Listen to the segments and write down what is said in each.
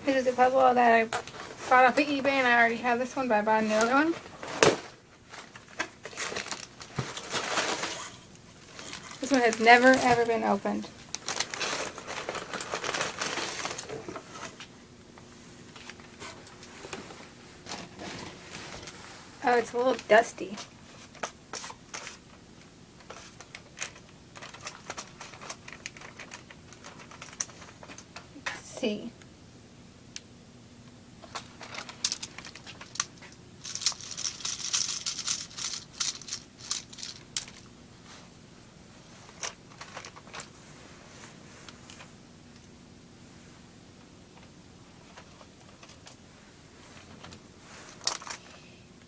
This is a puzzle that I bought off of eBay, and I already have this one, but I bought another one. This one has never, ever been opened. Oh, it's a little dusty. Let's see.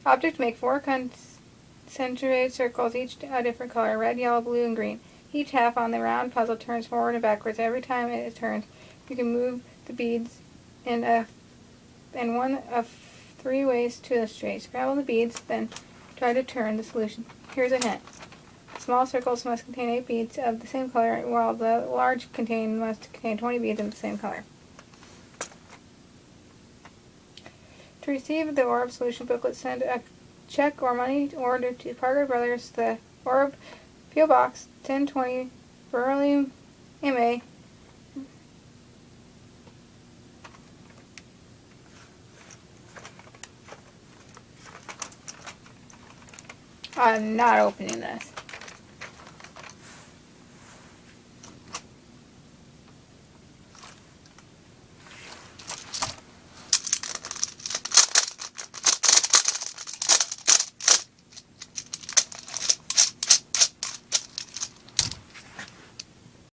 Object, make 4 concentric circles, each a different color, red, yellow, blue, and green. Each half on the round puzzle turns forward and backwards. Every time it turns, you can move the beads in one of 3 ways to illustrate. Scramble the beads, then try to turn the solution. Here's a hint. Small circles must contain 8 beads of the same color, while the large must contain 20 beads of the same color. To receive the Orb solution booklet, send a check or money order to Parker Brothers, the Orb, P.O. Box 1020, Burley, MA. I'm not opening this.